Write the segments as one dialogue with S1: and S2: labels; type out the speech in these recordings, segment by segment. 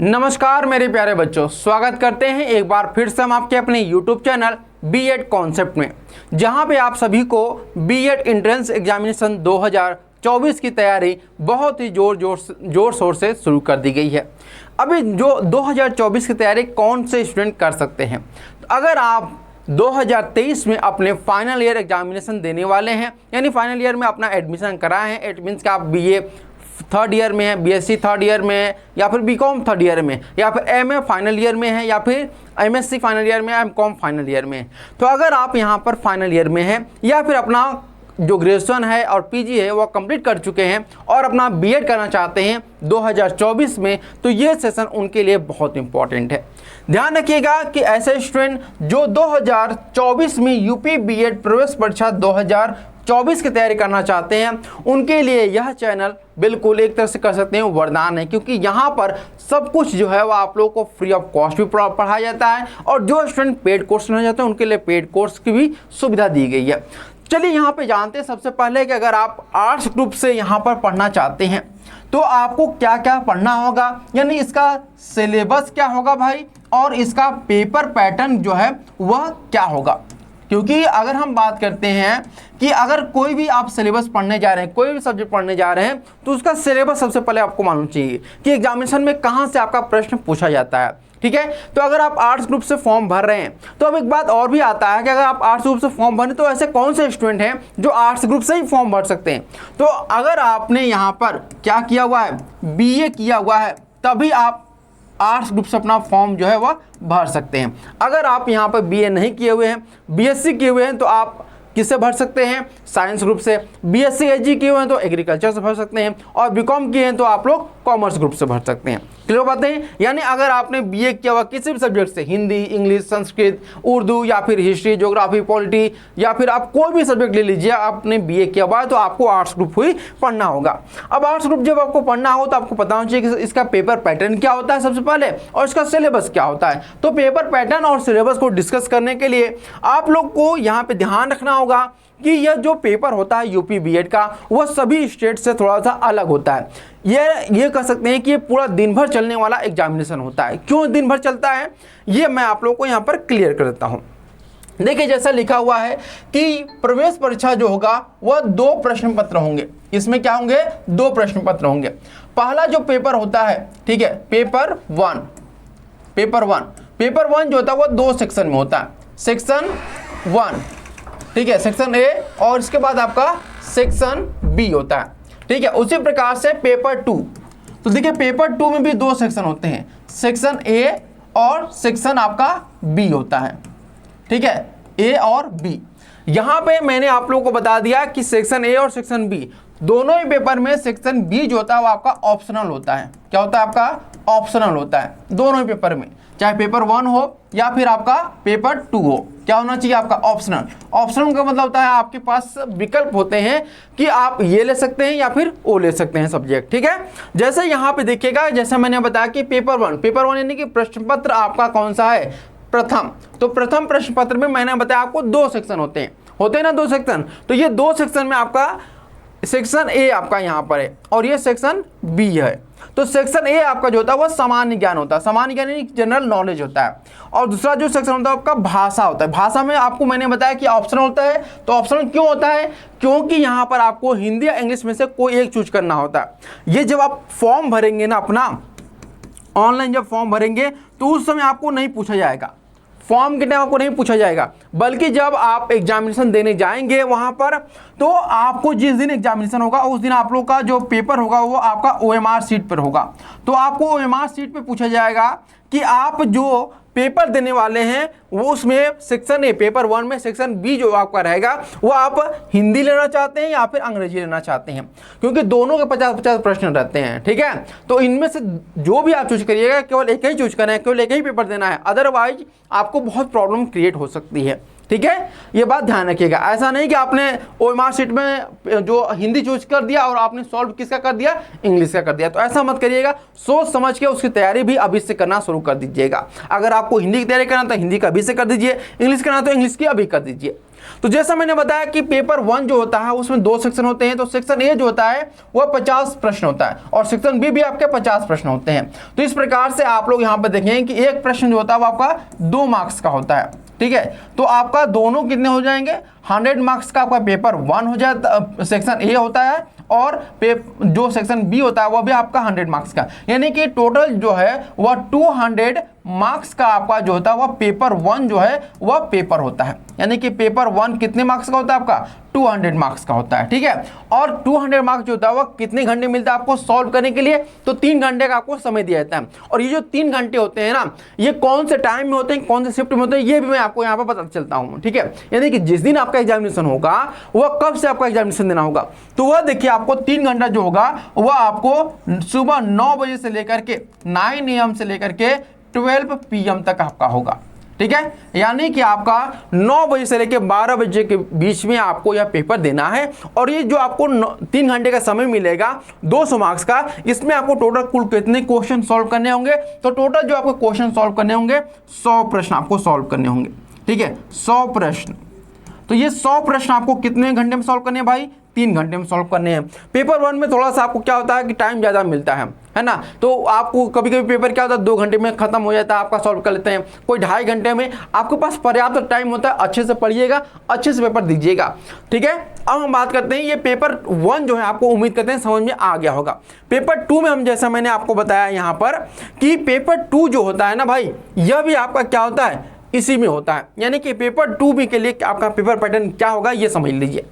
S1: नमस्कार मेरे प्यारे बच्चों, स्वागत करते हैं एक बार फिर से हम आपके अपने YouTube चैनल बीएड कॉन्सेप्ट में, जहां पे आप सभी को बीएड एंट्रेंस एग्जामिनेशन 2024 की तैयारी बहुत ही जोर शोर से शुरू कर दी गई है। अभी जो 2024 की तैयारी कौन से स्टूडेंट कर सकते हैं, तो अगर आप 2023 में अपने फाइनल ईयर एग्जामिनेशन देने वाले हैं, यानी फाइनल ईयर में अपना एडमिशन कराए हैं, इट मीन्स कि आप बीए थर्ड ईयर में है, बीएससी थर्ड ईयर में है, या फिर बीकॉम थर्ड ईयर में, या फिर एमए फाइनल ईयर में है, या फिर एमएससी फाइनल ईयर में, एमकॉम फाइनल ईयर में है। तो अगर आप यहाँ पर फाइनल ईयर में हैं या फिर अपना जो ग्रेजुएशन है और पीजी है वो कंप्लीट कर चुके हैं और अपना बीएड करना चाहते हैं 2024 में, तो ये सेशन उनके लिए बहुत इंपॉर्टेंट है। ध्यान रखिएगा कि ऐसे स्टूडेंट जो 2024 में यूपी बीएड प्रवेश परीक्षा 2024 की तैयारी करना चाहते हैं, उनके लिए यह चैनल बिल्कुल एक तरह से कर सकते हैं वरदान है, क्योंकि यहाँ पर सब कुछ जो है वो आप लोगों को फ्री ऑफ कॉस्ट भी पढ़ाया जाता है, और जो स्टूडेंट पेड कोर्स लेना चाहते हैं उनके लिए पेड कोर्स की भी सुविधा दी गई है। चलिए यहाँ पे जानते हैं सबसे पहले कि अगर आप आर्ट्स ग्रुप से यहाँ पर पढ़ना चाहते हैं तो आपको क्या क्या पढ़ना होगा, यानी इसका सिलेबस क्या होगा भाई, और इसका पेपर पैटर्न जो है वह क्या होगा। क्योंकि अगर हम बात करते हैं कि अगर कोई भी आप सिलेबस पढ़ने जा रहे हैं, कोई भी सब्जेक्ट पढ़ने जा रहे हैं, तो उसका सिलेबस सबसे पहले आपको मालूम चाहिए कि एग्जामिनेशन में कहाँ से आपका प्रश्न पूछा जाता है। ठीक है, तो अगर आप आर्ट्स ग्रुप से फॉर्म भर रहे हैं तो अब एक बात और भी आता है कि अगर आप आर्ट्स ग्रुप से फॉर्म भरें तो ऐसे कौन से स्टूडेंट हैं जो आर्ट्स ग्रुप से ही फॉर्म भर सकते हैं। तो अगर आपने यहाँ पर क्या किया हुआ है, बीए किया हुआ है, तभी आप आर्ट्स ग्रुप से अपना फॉर्म जो है वह भर सकते हैं। अगर आप यहाँ पर बीए नहीं किए हुए हैं, बीएससी किए हुए हैं, तो आप किससे भर सकते हैं, साइंस ग्रुप से। बीएससी एजी किए हुए हैं तो एग्रीकल्चर से भर सकते हैं, और बीकॉम किए हैं तो आप लोग कॉमर्स ग्रुप से भर सकते हैं। क्लियर बातें हैं। यानी अगर आपने बीए किया हुआ किसी भी सब्जेक्ट से, हिंदी, इंग्लिश, संस्कृत, उर्दू, या फिर हिस्ट्री, ज्योग्राफी, पॉलिटी, या फिर आप कोई भी सब्जेक्ट ले लीजिए, आपने बीए किया हुआ है तो आपको आर्ट्स ग्रुप ही पढ़ना होगा। अब आर्ट्स ग्रुप जब आपको पढ़ना हो तो आपको पता होना चाहिए कि इसका पेपर पैटर्न क्या होता है सबसे पहले, और इसका सिलेबस क्या होता है। तो पेपर पैटर्न और सिलेबस को डिस्कस करने के लिए आप लोग को यहाँ पे ध्यान रखना होगा कि यह जो पेपर होता है यूपी बीएड का, वह सभी स्टेट से थोड़ा सा अलग होता है। ये कह सकते हैं कि ये पूरा दिन भर चलने वाला एग्जामिनेशन होता है। क्यों दिन भर चलता है, ये मैं आप लोगों को यहाँ पर क्लियर कर देता हूँ। देखिए, जैसा लिखा हुआ है कि प्रवेश परीक्षा जो होगा वह 2 प्रश्न पत्र होंगे। इसमें क्या होंगे, 2 प्रश्न पत्र होंगे। पहला जो पेपर होता है, ठीक है, पेपर वन जो होता है वह 2 सेक्शन में होता है। सेक्शन 1, ठीक है, सेक्शन ए, और इसके बाद आपका सेक्शन बी होता है। ठीक है, उसी प्रकार से पेपर 2, तो देखिए पेपर 2 में भी 2 सेक्शन होते हैं, सेक्शन ए और सेक्शन आपका बी होता है। ठीक है, ए और बी। यहाँ पे मैंने आप लोगों को बता दिया कि सेक्शन ए और सेक्शन बी दोनों ही पेपर में सेक्शन बी जो होता है वो आपका ऑप्शनल होता है। क्या होता है, आपका ऑप्शनल होता है दोनों ही पेपर में, चाहे पेपर 1 हो या फिर आपका पेपर 2 हो। क्या होना चाहिए, आपका ऑप्शनल। ऑप्शनल का मतलब होता है आपके पास विकल्प होते हैं कि आप ये ले सकते हैं या फिर वो ले सकते हैं सब्जेक्ट। ठीक है, जैसे यहाँ पे देखिएगा, जैसा मैंने बताया कि पेपर 1 यानी कि प्रश्न पत्र आपका कौन सा है, प्रथम। तो प्रथम प्रश्न पत्र में मैंने बताया आपको 2 सेक्शन होते हैं ना, 2 सेक्शन। तो ये 2 सेक्शन में आपका सेक्शन ए आपका यहाँ पर है और ये सेक्शन बी है। तो सेक्शन ए आपका जो होता है वह सामान्य ज्ञान होता है, सामान्य ज्ञान यानी जनरल नॉलेज होता है। और दूसरा जो सेक्शन होता है आपका भाषा होता है। भाषा में आपको मैंने बताया कि ऑप्शनल होता है। तो ऑप्शनल क्यों होता है, क्योंकि यहाँ पर आपको हिंदी या इंग्लिश में से कोई एक चूज करना होता है। ये जब आप फॉर्म भरेंगे ना, अपना ऑनलाइन जब फॉर्म भरेंगे तो उस समय आपको नहीं पूछा जाएगा, फॉर्म के टाइम आपको नहीं पूछा जाएगा, बल्कि जब आप एग्जामिनेशन देने जाएंगे वहां पर, तो आपको जिस दिन एग्जामिनेशन होगा उस दिन आप लोग का जो पेपर होगा वो आपका ओएमआर सीट पर होगा। तो आपको ओएमआर सीट पे पूछा जाएगा कि आप जो पेपर देने वाले हैं वो उसमें सेक्शन ए, पेपर 1 में सेक्शन बी जो आपका रहेगा वो आप हिंदी लेना चाहते हैं या फिर अंग्रेजी लेना चाहते हैं, क्योंकि दोनों के 50-50 प्रश्न रहते हैं। ठीक है, तो इनमें से जो भी आप चूज करिएगा, केवल एक ही चूज करना है, केवल एक ही पेपर देना है, अदरवाइज आपको बहुत प्रॉब्लम क्रिएट हो सकती है। ठीक है, ये बात ध्यान रखिएगा। ऐसा नहीं कि आपने ओएमआर शीट में जो हिंदी चूज कर दिया और आपने सॉल्व किसका कर दिया, इंग्लिश का कर दिया, तो ऐसा मत करिएगा। सोच समझ के उसकी तैयारी भी अभी से करना शुरू कर दीजिएगा। अगर आपको हिंदी की तैयारी करना तो हिंदी का अभी से कर दीजिए, इंग्लिश करना तो इंग्लिश की अभी कर दीजिए। तो जैसा मैंने बताया कि पेपर 1 जो होता है उसमें 2 सेक्शन होते हैं। तो सेक्शन ए जो होता है वह 50 प्रश्न होता है और सेक्शन बी भी आपके 50 प्रश्न होते हैं। तो इस प्रकार से आप लोग यहाँ पर देखें कि एक प्रश्न जो होता है वो आपका 2 मार्क्स का होता है, ठीक है। तो आपका दोनों कितने हो जाएंगे, 100 मार्क्स का आपका पेपर 1 हो जाता, सेक्शन ए होता है, और जो सेक्शन बी होता है वह भी आपका 100 मार्क्स का, यानी कि टोटल जो है वह 200 मार्क्स का आपका जो होता है वह पेपर 1 जो है वह पेपर होता है। यानी कि पेपर 1 कितने मार्क्स का होता है आपका, 200 मार्क्स का होता है, ठीक है। और 200 मार्क्स जो होता है वह कितने घंटे मिलता है आपको सॉल्व करने के लिए, तो 3 घंटे का आपको समय दिया जाता है। और ये जो 3 घंटे होते हैं ना, ये कौन से टाइम में होते हैं, कौन से शिफ्ट में होते हैं, ये भी मैं आपको यहाँ पर पता चलता हूँ, ठीक है। यानी कि जिस दिन आपका एग्जामिनेशन होगा वह कब से आपका एग्जामिनेशन देना होगा, तो वह देखिए आपको 3 घंटा जो होगा वह आपको सुबह 9 बजे से लेकर के 9 AM से लेकर के 12 PM तक आपका होगा, ठीक है। यानी कि आपका 9 बजे से लेकर 12 बजे के बीच में आपको यह पेपर देना है। और ये जो आपको 3 घंटे का समय मिलेगा 200 मार्क्स का, इसमें आपको टोटल कुल कितने क्वेश्चन सॉल्व करने होंगे, तो टोटल जो आपको क्वेश्चन सॉल्व करने होंगे 100 प्रश्न आपको सॉल्व करने होंगे, ठीक है, 100 प्रश्न। तो ये 100 प्रश्न आपको कितने घंटे में सॉल्व करने हैं भाई, 3 घंटे में सॉल्व करने हैं। पेपर 1 में थोड़ा सा आपको क्या होता है कि टाइम ज़्यादा मिलता है ना। तो आपको कभी कभी पेपर क्या होता है 2 घंटे में खत्म हो जाता है, आपका सॉल्व कर लेते हैं, कोई 2.5 घंटे में। आपके पास पर्याप्त टाइम होता है, अच्छे से पढ़िएगा, अच्छे से पेपर दीजिएगा, ठीक है। अब हम बात करते हैं, ये पेपर 1 जो है आपको उम्मीद करते हैं समझ में आ गया होगा। पेपर 2 में हम जैसा मैंने आपको बताया यहाँ पर कि पेपर 2 जो होता है ना भाई, यह भी आपका क्या होता है, इसी में होता है। यानी कि पेपर 2 भी के लिए आपका पेपर पैटर्न क्या होगा ये समझ लीजिए।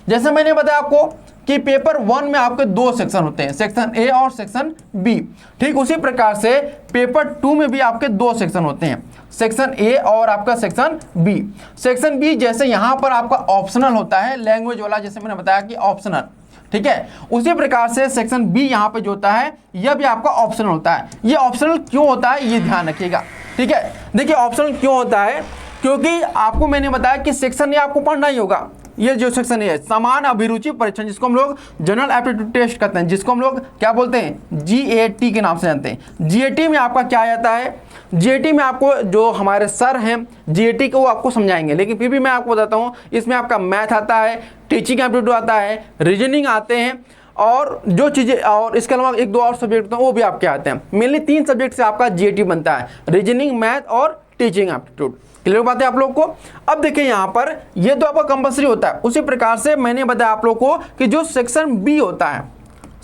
S1: जैसे मैंने बताया आपको कि पेपर 1 में आपके 2 सेक्शन होते हैं, सेक्शन ए और सेक्शन बी, ठीक उसी प्रकार से पेपर 2 में भी आपके 2 सेक्शन होते हैं, सेक्शन ए और आपका सेक्शन बी। सेक्शन बी जैसे यहाँ पर आपका ऑप्शनल होता है, लैंग्वेज वाला, जैसे मैंने बताया कि ऑप्शनल, ठीक है, उसी प्रकार से सेक्शन बी यहाँ पे जो होता है यह भी आपका ऑप्शनल होता है। ये ऑप्शनल क्यों होता है ये ध्यान रखिएगा, ठीक है। देखिए ऑप्शनल क्यों होता है, क्योंकि आपको मैंने बताया कि सेक्शन ए आपको पढ़ना ही होगा। ये जो सेक्शन है समान अभिरुचि परीक्षण, जिसको हम लोग जनरल एप्टीट्यूड टेस्ट करते हैं, जिसको हम लोग क्या बोलते हैं, GAT के नाम से जानते हैं। GAT में आपका क्या आता है, GAT में आपको जो हमारे सर हैं GAT को वो आपको समझाएंगे, लेकिन फिर भी मैं आपको बताता हूँ, इसमें आपका मैथ आता है, टीचिंग एप्टीट्यूड आता है, रीजनिंग आते हैं, और जो चीज़ें, और इसके अलावा 1-2 और सब्जेक्ट होते हैं वो भी आपके आते हैं। मेनली 3 सब्जेक्ट से आपका GAT बनता है, रीजनिंग, मैथ और टीचिंग एप्टीट्यूड। क्लियर बात है आप लोग को। अब देखिए यहाँ पर ये तो आपका कंपल्सरी होता है। उसी प्रकार से मैंने बताया आप लोग को कि जो सेक्शन बी होता है,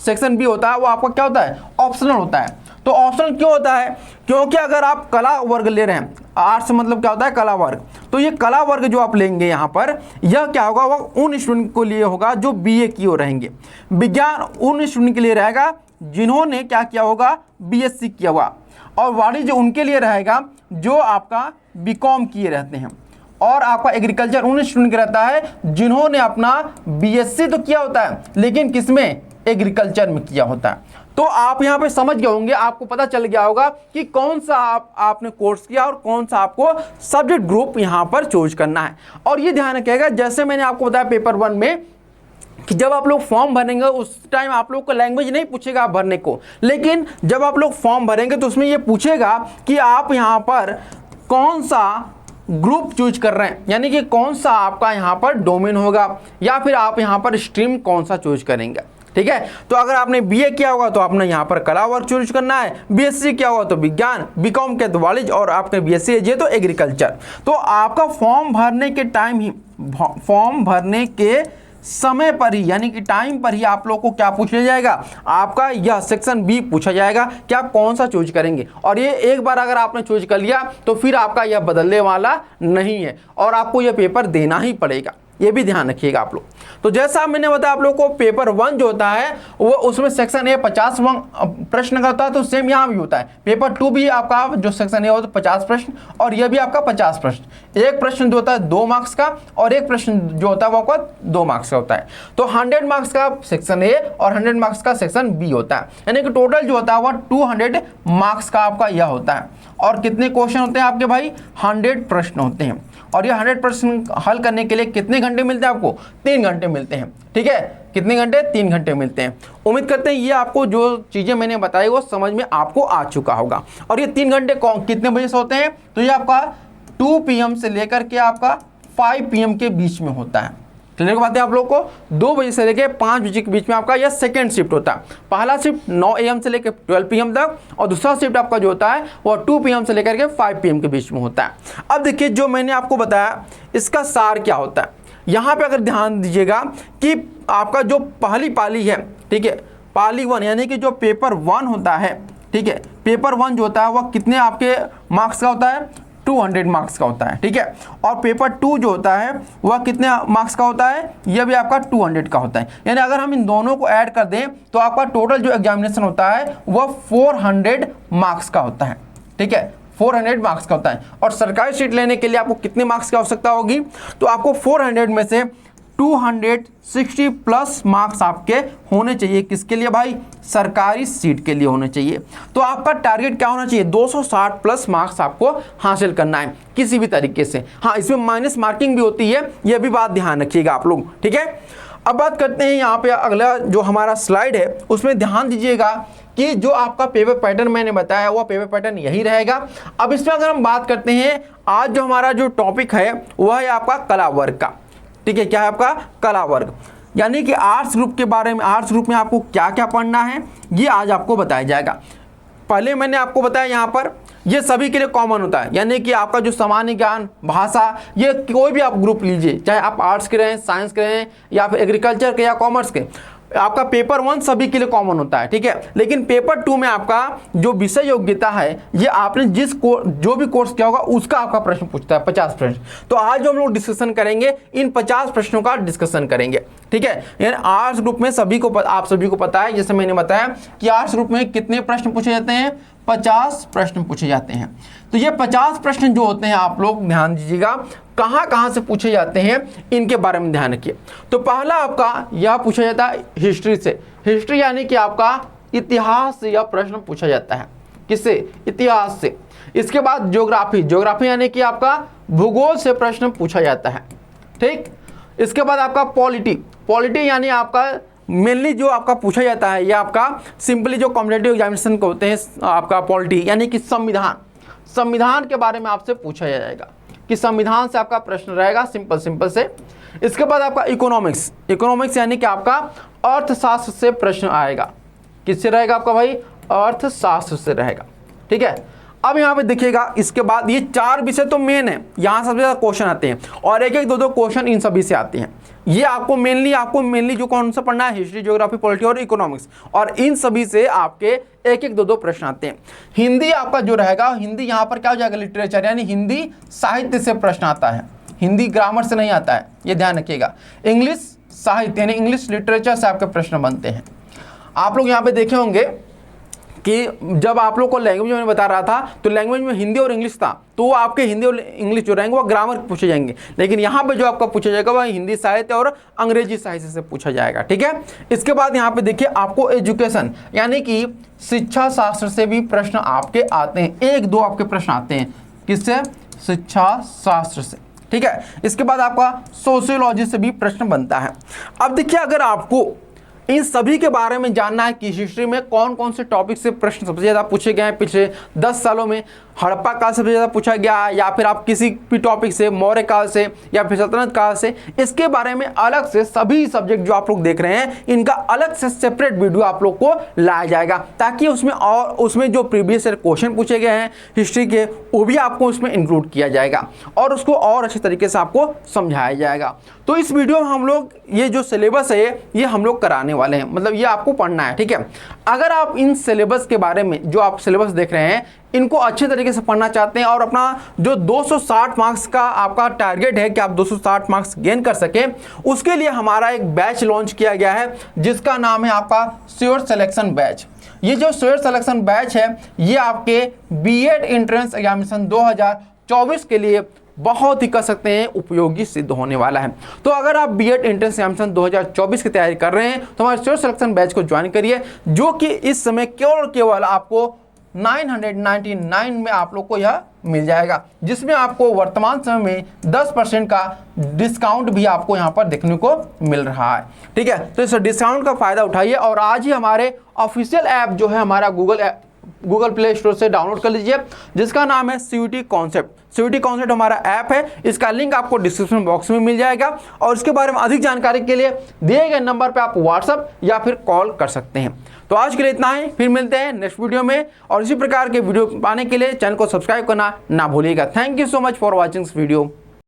S1: सेक्शन बी होता है वो आपका क्या होता है, ऑप्शनल होता है। तो ऑप्शनल क्यों होता है, क्योंकि अगर आप कला वर्ग ले रहे हैं, आर्ट्स मतलब क्या होता है कला वर्ग, तो ये कला वर्ग जो आप लेंगे यहाँ पर, यह क्या होगा, वह उन स्टूडेंट को लिए होगा जो BA किए हो रहेंगे। विज्ञान उन स्टूडेंट के लिए रहेगा जिन्होंने क्या किया होगा, BSc किया हुआ। और वाणिज्य उनके लिए रहेगा जो आपका BCom किए रहते हैं। और आपका एग्रीकल्चर उन स्टूडेंट के रहता है जिन्होंने अपना BSc तो किया होता है लेकिन किसमें, एग्रीकल्चर में किया होता है। तो आप यहाँ पे समझ गए होंगे, आपको पता चल गया होगा कि कौन सा आपने कोर्स किया और कौन सा आपको सब्जेक्ट ग्रुप यहाँ पर चूज करना है। और ये ध्यान रखिएगा, जैसे मैंने आपको बताया पेपर 1 में कि जब आप लोग फॉर्म भरेंगे उस टाइम आप लोग को लैंग्वेज नहीं पूछेगा भरने को, लेकिन जब आप लोग फॉर्म भरेंगे तो उसमें ये पूछेगा कि आप यहाँ पर कौन सा ग्रुप चूज कर रहे हैं, यानी कि कौन सा आपका यहाँ पर डोमेन होगा, या फिर आप यहाँ पर स्ट्रीम कौन सा चूज करेंगे, ठीक है। तो अगर आपने BA किया होगा तो आपने यहाँ पर कला वर्ग चूज करना है, BSc किया होगा तो विज्ञान, BCom के तो वाणिज्य, और आपने BSc है तो एग्रीकल्चर। तो आपका फॉर्म भरने के टाइम ही, फॉर्म भरने के समय पर ही, यानी कि टाइम पर ही आप लोग को क्या पूछा जाएगा, आपका यह सेक्शन बी पूछा जाएगा कि आप कौन सा चूज करेंगे। और ये एक बार अगर आपने चूज कर लिया तो फिर आपका यह बदलने वाला नहीं है और आपको यह पेपर देना ही पड़ेगा, ये भी ध्यान रखिएगा आप लोग। तो जैसा मैंने बताया आप लोग को, पेपर 1 जो होता है वो उसमें सेक्शन ए 50 प्रश्न का होता है, तो सेम यहाँ भी होता है। पेपर 2 भी आपका जो सेक्शन ए होता है 50 प्रश्न, और यह भी आपका 50 प्रश्न। एक प्रश्न जो होता है 2 मार्क्स का, और एक प्रश्न जो होता है वो आपका 2 मार्क्स का होता है। तो 100 मार्क्स का सेक्शन ए और 100 मार्क्स का सेक्शन बी होता है, यानी कि टोटल जो होता है वह 200 मार्क्स का आपका यह होता है। और कितने क्वेश्चन होते हैं आपके भाई, 100 प्रश्न होते हैं। और ये 100% हल करने के लिए कितने घंटे मिलते हैं आपको? 3 घंटे मिलते हैं। ठीक है, कितने घंटे? 3 घंटे मिलते हैं। उम्मीद करते हैं ये आपको जो चीज़ें मैंने बताई वो समझ में आपको आ चुका होगा। और ये 3 घंटे कितने बजे से होते हैं? तो ये आपका 2 PM से लेकर के आपका 5 PM के बीच में होता है। क्लियर बात है आप लोग को? 2 बजे से लेकर 5 बजे के बीच में आपका यह सेकेंड शिफ्ट होता है। पहला शिफ्ट 9 AM से लेकर 12 PM तक, और दूसरा शिफ्ट आपका जो होता है वो 2 PM से लेकर के 5 PM के बीच में होता है। अब देखिए जो मैंने आपको बताया इसका सार क्या होता है। यहाँ पे अगर ध्यान दीजिएगा कि आपका जो पहली पाली है, ठीक है, पाली 1 यानी कि जो पेपर 1 होता है, ठीक है, पेपर 1 जो होता है वह कितने आपके मार्क्स का होता है? 200 मार्क्स का होता है। ठीक है, और पेपर 2 जो होता है वह कितने मार्क्स का होता है? यह भी आपका 200 का होता है। यानी अगर हम इन दोनों को ऐड कर दें तो आपका टोटल जो एग्जामिनेशन होता है वह 400 मार्क्स का होता है। ठीक है, 400 मार्क्स का होता है। और सरकारी सीट लेने के लिए आपको कितने मार्क्स की आवश्यकता होगी? तो आपको 400 में से 260 प्लस मार्क्स आपके होने चाहिए। किसके लिए भाई? सरकारी सीट के लिए होने चाहिए। तो आपका टारगेट क्या होना चाहिए? 260 प्लस मार्क्स आपको हासिल करना है किसी भी तरीके से। हाँ, इसमें माइनस मार्किंग भी होती है, यह भी बात ध्यान रखिएगा आप लोग। ठीक है, अब बात करते हैं यहाँ पे अगला जो हमारा स्लाइड है उसमें ध्यान दीजिएगा कि जो आपका पेपर पैटर्न मैंने बताया वो पेपर पैटर्न यही रहेगा। अब इसमें अगर हम बात करते हैं, आज जो हमारा जो टॉपिक है वह है आपका कला वर्ग का। ठीक है, क्या है आपका? कला वर्ग, यानी कि आर्ट्स ग्रुप के बारे में, आर्ट्स ग्रुप में आपको क्या क्या पढ़ना है ये आज आपको बताया जाएगा। पहले मैंने आपको बताया यहाँ पर ये सभी के लिए कॉमन होता है, यानी कि आपका जो सामान्य ज्ञान, भाषा, ये कोई भी आप ग्रुप लीजिए, चाहे आप आर्ट्स के रहें, साइंस के रहें, या फिर एग्रीकल्चर के या कॉमर्स के, आपका पेपर 1 सभी के लिए कॉमन होता है। ठीक है, लेकिन पेपर 2 में आपका जो विषय योग्यता है ये आपने जो भी कोर्स किया होगा उसका आपका प्रश्न पूछता है, 50 प्रश्न। तो आज जो हम लोग डिस्कशन करेंगे इन 50 प्रश्नों का डिस्कशन करेंगे। ठीक है, यानी आर्ट्स ग्रुप में आप सभी को पता है, जैसे मैंने बताया कि आर्ट्स ग्रुप में कितने प्रश्न पूछे जाते हैं? 50 प्रश्न पूछे जाते हैं। तो ये 50 प्रश्न जो होते हैं आप लोग ध्यान दीजिएगा कहाँ से पूछे जाते हैं इनके बारे में ध्यान रखिए। तो पहला आपका यह पूछा जाता है हिस्ट्री से। हिस्ट्री यानी कि आपका इतिहास से यह प्रश्न पूछा जाता है। किससे? इतिहास से। इसके बाद ज्योग्राफी, ज्योग्राफी यानी कि आपका भूगोल से प्रश्न पूछा जाता है। ठीक, इसके बाद आपका पॉलिटी, पॉलिटी यानी आपका मेनली जो आपका पूछा जाता है यह आपका सिंपली जो कॉम्पिटिटिव एग्जामिनेशन को होते हैं आपका पॉलिटी यानी कि संविधान, संविधान के बारे में आपसे पूछा जाएगा कि संविधान से आपका प्रश्न रहेगा सिंपल से। इसके बाद आपका इकोनॉमिक्स, इकोनॉमिक्स यानी कि आपका अर्थशास्त्र से प्रश्न आएगा। किससे रहेगा आपका भाई? अर्थशास्त्र से रहेगा। ठीक है, अब यहाँ पे देखिएगा इसके बाद ये 4 विषय तो मेन है, यहाँ सबसे ज़्यादा क्वेश्चन आते हैं और एक 2 क्वेश्चन इन सभी से आते हैं। ये आपको मेनली जो कौन सा पढ़ना है? हिस्ट्री, ज्योग्राफी, पॉलिटी और इकोनॉमिक्स, और इन सभी से आपके एक 2 प्रश्न आते हैं। हिंदी आपका जो रहेगा, हिंदी यहाँ पर क्या हो जाएगा? लिटरेचर यानी हिंदी साहित्य से प्रश्न आता है, हिंदी ग्रामर से नहीं आता है, ये ध्यान रखिएगा। इंग्लिश साहित्य यानी इंग्लिश लिटरेचर से आपके प्रश्न बनते हैं। आप लोग यहाँ पे देखे होंगे कि जब आप लोग को लैंग्वेज में बता रहा था तो लैंग्वेज में हिंदी और इंग्लिश था, तो वो आपके हिंदी और इंग्लिश जो रहेंगे वो ग्रामर पूछे जाएंगे, लेकिन यहाँ पे जो आपका पूछा जाएगा वह हिंदी साहित्य और अंग्रेजी साहित्य से पूछा जाएगा। ठीक है, इसके बाद यहाँ पे देखिए आपको एजुकेशन यानी कि शिक्षा शास्त्र से भी प्रश्न आपके आते हैं, 1-2 आपके प्रश्न आते हैं। किससे? शिक्षा शास्त्र से। ठीक है, इसके बाद आपका सोशियोलॉजी से भी प्रश्न बनता है। अब देखिए अगर आपको इन सभी के बारे में जानना है कि हिस्ट्री में कौन कौन से टॉपिक से प्रश्न सबसे ज़्यादा पूछे गए हैं पिछले 10 सालों में, हड़प्पा काल सबसे ज़्यादा पूछा गया, या फिर आप किसी भी टॉपिक से, मौर्य काल से या फिर सल्तनत काल से, इसके बारे में अलग से सभी सब्जेक्ट जो आप लोग देख रहे हैं इनका अलग से सेपरेट वीडियो आप लोग को लाया जाएगा, ताकि उसमें जो प्रीवियस ईयर क्वेश्चन पूछे गए हैं हिस्ट्री के वो भी आपको उसमें इंक्लूड किया जाएगा और उसको और अच्छे तरीके से आपको समझाया जाएगा। तो इस वीडियो में हम लोग ये जो सिलेबस है ये हम लोग कराने वाले हैं, मतलब ये आपको पढ़ना है। ठीक है, अगर आप इन सिलेबस के बारे में जो आप सिलेबस देख रहे हैं इनको अच्छे तरीके से पढ़ना चाहते हैं और अपना जो 260 मार्क्स का आपका टारगेट है कि आप 260 मार्क्स गेन कर सकें, उसके लिए हमारा एक बैच लॉन्च किया गया है जिसका नाम है आपका श्योर सिलेक्शन बैच। ये जो श्योर सिलेक्शन बैच है ये आपके बीएड एंट्रेंस एग्जामिनेशन 2024 के लिए बहुत ही कह सकते हैं उपयोगी सिद्ध होने वाला है। तो अगर आप बीएड एंट्रेंस एग्जामिनेशन 2024 की तैयारी कर रहे हैं तो हमारे श्योर सिलेक्शन बैच को ज्वाइन करिए, जो कि इस समय केवल आपको 999 में आप लोग को यह मिल जाएगा, जिसमें आपको वर्तमान समय में 10% का डिस्काउंट भी आपको यहाँ पर देखने को मिल रहा है। ठीक है, तो इस डिस्काउंट का फायदा उठाइए और आज ही हमारे ऑफिशियल ऐप जो है हमारा गूगल प्ले स्टोर से डाउनलोड कर लीजिए, जिसका नाम है सीयूटी कॉन्सेप्ट। सीयूटी कॉन्सेप्ट हमारा ऐप है, इसका लिंक आपको डिस्क्रिप्शन बॉक्स में मिल जाएगा और इसके बारे में अधिक जानकारी के लिए दिए गए नंबर पे आप व्हाट्सएप या फिर कॉल कर सकते हैं। तो आज के लिए इतना ही, फिर मिलते हैं नेक्स्ट वीडियो में और इसी प्रकार के वीडियो पाने के लिए चैनल को सब्सक्राइब करना ना भूलिएगा। Thank you so much for watching this video.